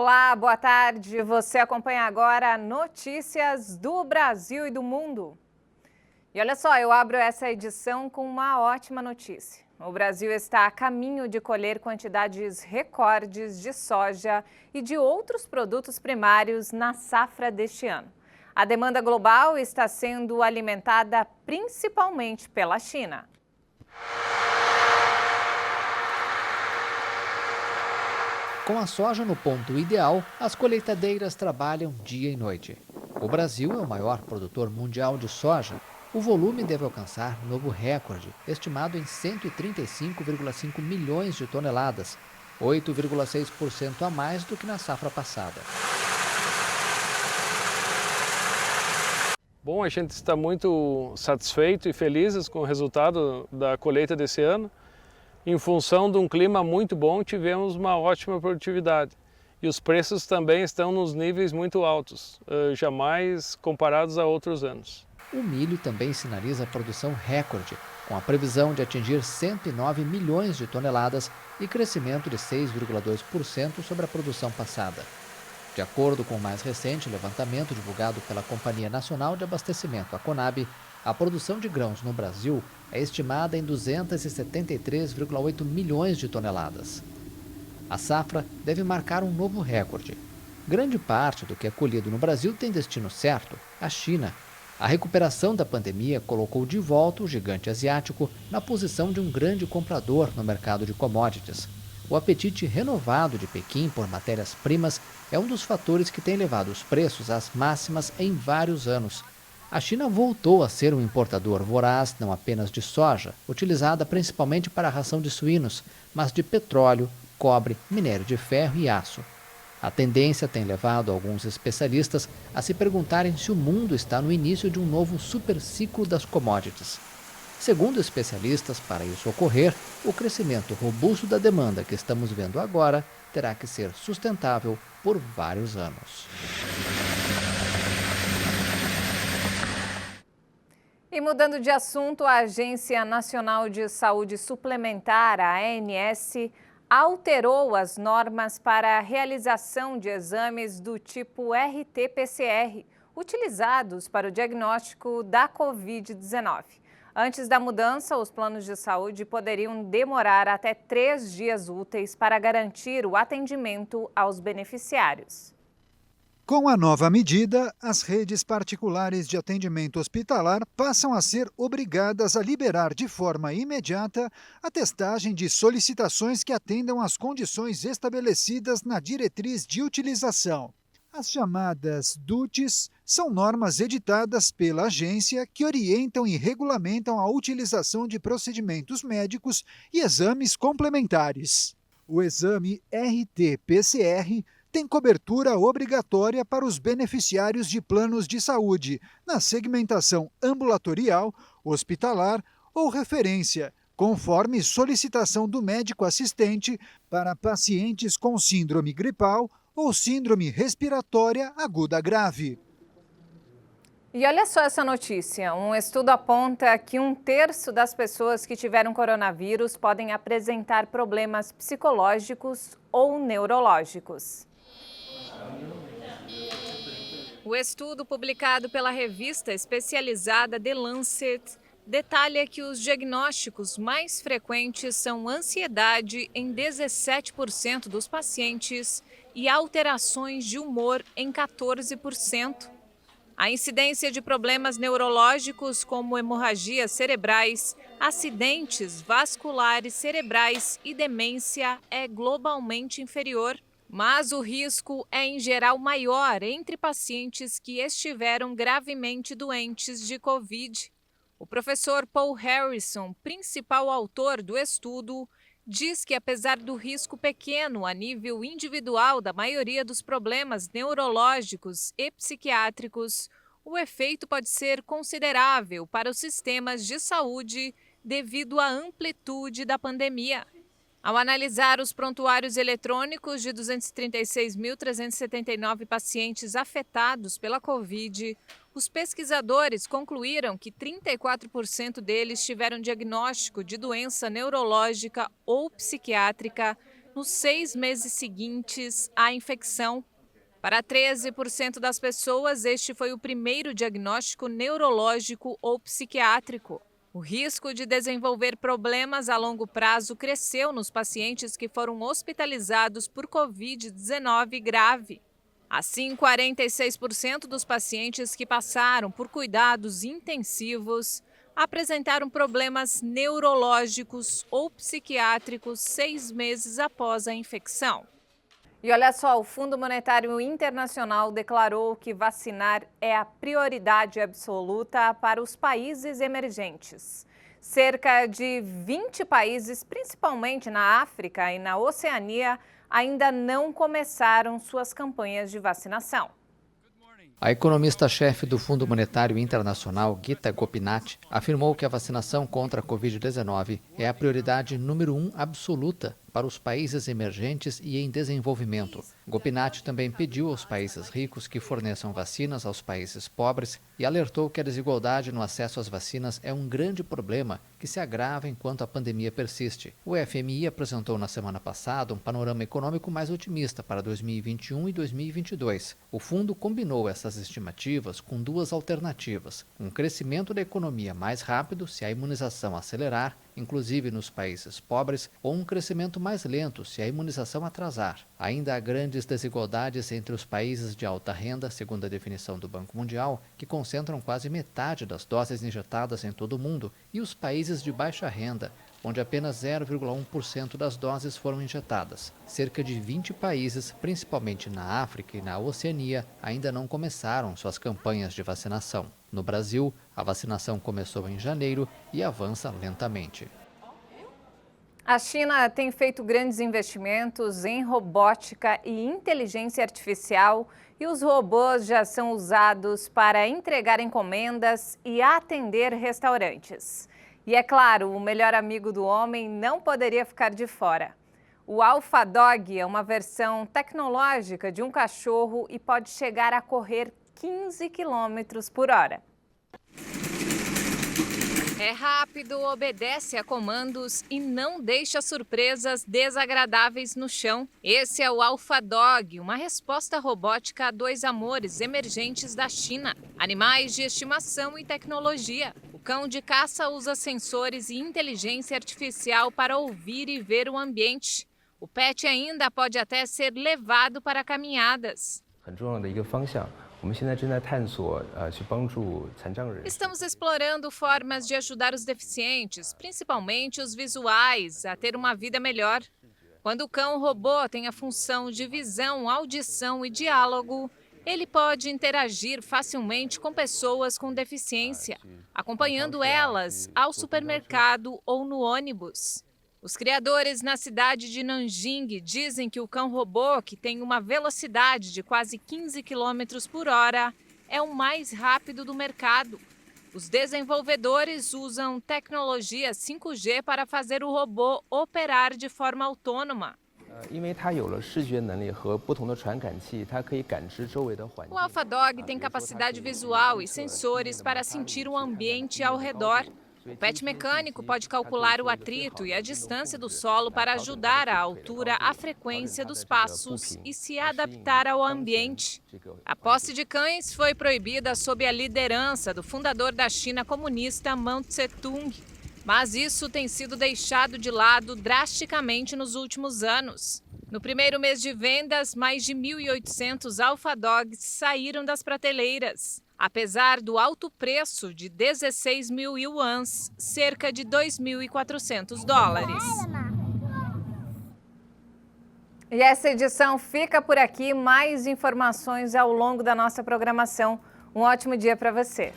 Olá, boa tarde. Você acompanha agora notícias do Brasil e do mundo. E olha só, eu abro essa edição com uma ótima notícia. O Brasil está a caminho de colher quantidades recordes de soja e de outros produtos primários na safra deste ano. A demanda global está sendo alimentada principalmente pela China. Com a soja no ponto ideal, as colheitadeiras trabalham dia e noite. O Brasil é o maior produtor mundial de soja. O volume deve alcançar novo recorde, estimado em 135,5 milhões de toneladas, 8,6% a mais do que na safra passada. Bom, a gente está muito satisfeito e felizes com o resultado da colheita desse ano. Em função de um clima muito bom, tivemos uma ótima produtividade. E os preços também estão nos níveis muito altos, jamais comparados a outros anos. O milho também sinaliza produção recorde, com a previsão de atingir 109 milhões de toneladas e crescimento de 6,2% sobre a produção passada. De acordo com o mais recente levantamento divulgado pela Companhia Nacional de Abastecimento, a Conab, a produção de grãos no Brasil é estimada em 273,8 milhões de toneladas. A safra deve marcar um novo recorde. Grande parte do que é colhido no Brasil tem destino certo, a China. A recuperação da pandemia colocou de volta o gigante asiático na posição de um grande comprador no mercado de commodities. O apetite renovado de Pequim por matérias-primas é um dos fatores que tem levado os preços às máximas em vários anos. A China voltou a ser um importador voraz não apenas de soja, utilizada principalmente para a ração de suínos, mas de petróleo, cobre, minério de ferro e aço. A tendência tem levado alguns especialistas a se perguntarem se o mundo está no início de um novo superciclo das commodities. Segundo especialistas, para isso ocorrer, o crescimento robusto da demanda que estamos vendo agora terá que ser sustentável por vários anos. E mudando de assunto, a Agência Nacional de Saúde Suplementar, a ANS, alterou as normas para a realização de exames do tipo RT-PCR, utilizados para o diagnóstico da Covid-19. Antes da mudança, os planos de saúde poderiam demorar até 3 dias úteis para garantir o atendimento aos beneficiários. Com a nova medida, as redes particulares de atendimento hospitalar passam a ser obrigadas a liberar de forma imediata a testagem de solicitações que atendam às condições estabelecidas na diretriz de utilização. As chamadas DUTs são normas editadas pela agência que orientam e regulamentam a utilização de procedimentos médicos e exames complementares. O exame RT-PCR tem cobertura obrigatória para os beneficiários de planos de saúde, na segmentação ambulatorial, hospitalar ou referência, conforme solicitação do médico assistente para pacientes com síndrome gripal ou síndrome respiratória aguda grave. E olha só essa notícia, um estudo aponta que 1/3 das pessoas que tiveram coronavírus podem apresentar problemas psicológicos ou neurológicos. O estudo publicado pela revista especializada The Lancet detalha que os diagnósticos mais frequentes são ansiedade em 17% dos pacientes e alterações de humor em 14%. A incidência de problemas neurológicos como hemorragias cerebrais, acidentes vasculares cerebrais e demência é globalmente inferior. Mas o risco é, em geral, maior entre pacientes que estiveram gravemente doentes de Covid. O professor Paul Harrison, principal autor do estudo, diz que, apesar do risco pequeno a nível individual da maioria dos problemas neurológicos e psiquiátricos, o efeito pode ser considerável para os sistemas de saúde devido à amplitude da pandemia. Ao analisar os prontuários eletrônicos de 236.379 pacientes afetados pela Covid, os pesquisadores concluíram que 34% deles tiveram diagnóstico de doença neurológica ou psiquiátrica, nos 6 meses seguintes à infecção. Para 13% das pessoas, este foi o primeiro diagnóstico neurológico ou psiquiátrico. O risco de desenvolver problemas a longo prazo cresceu nos pacientes que foram hospitalizados por Covid-19 grave. Assim, 46% dos pacientes que passaram por cuidados intensivos apresentaram problemas neurológicos ou psiquiátricos 6 meses após a infecção. E olha só, o Fundo Monetário Internacional declarou que vacinar é a prioridade absoluta para os países emergentes. Cerca de 20 países, principalmente na África e na Oceania, ainda não começaram suas campanhas de vacinação. A economista-chefe do Fundo Monetário Internacional, Gita Gopinath, afirmou que a vacinação contra a Covid-19 é a prioridade número 1 absoluta para os países emergentes e em desenvolvimento. Gopinath também pediu aos países ricos que forneçam vacinas aos países pobres e alertou que a desigualdade no acesso às vacinas é um grande problema que se agrava enquanto a pandemia persiste. O FMI apresentou na semana passada um panorama econômico mais otimista para 2021 e 2022. O fundo combinou essas estimativas com duas alternativas: um crescimento da economia mais rápido se a imunização acelerar, inclusive nos países pobres, ou um crescimento mais lento se a imunização atrasar. Ainda há grandes desigualdades entre os países de alta renda, segundo a definição do Banco Mundial, que concentram quase metade das doses injetadas em todo o mundo, e os países de baixa renda, onde apenas 0,1% das doses foram injetadas. Cerca de 20 países, principalmente na África e na Oceania, ainda não começaram suas campanhas de vacinação. No Brasil, a vacinação começou em janeiro e avança lentamente. A China tem feito grandes investimentos em robótica e inteligência artificial e os robôs já são usados para entregar encomendas e atender restaurantes. E é claro, o melhor amigo do homem não poderia ficar de fora. O AlphaDog é uma versão tecnológica de um cachorro e pode chegar a correr 15 km por hora. É rápido, obedece a comandos e não deixa surpresas desagradáveis no chão. Esse é o AlphaDog, uma resposta robótica a dois amores emergentes da China: animais de estimação e tecnologia. O cão de caça usa sensores e inteligência artificial para ouvir e ver o ambiente. O pet ainda pode até ser levado para caminhadas. Estamos explorando formas de ajudar os deficientes, principalmente os visuais, a ter uma vida melhor. Quando o cão-robô tem a função de visão, audição e diálogo, ele pode interagir facilmente com pessoas com deficiência, acompanhando elas ao supermercado ou no ônibus. Os criadores na cidade de Nanjing dizem que o cão-robô, que tem uma velocidade de quase 15 km por hora, é o mais rápido do mercado. Os desenvolvedores usam tecnologia 5G para fazer o robô operar de forma autônoma. O AlphaDog tem capacidade visual e sensores para sentir o ambiente ao redor. O pet mecânico pode calcular o atrito e a distância do solo para ajudar a altura, a frequência dos passos e se adaptar ao ambiente. A posse de cães foi proibida sob a liderança do fundador da China comunista, Mao Tse-tung. Mas isso tem sido deixado de lado drasticamente nos últimos anos. No primeiro mês de vendas, mais de 1.800 AlphaDogs saíram das prateleiras. Apesar do alto preço de 16 mil yuans, cerca de $2.400. E essa edição fica por aqui. Mais informações ao longo da nossa programação. Um ótimo dia para você.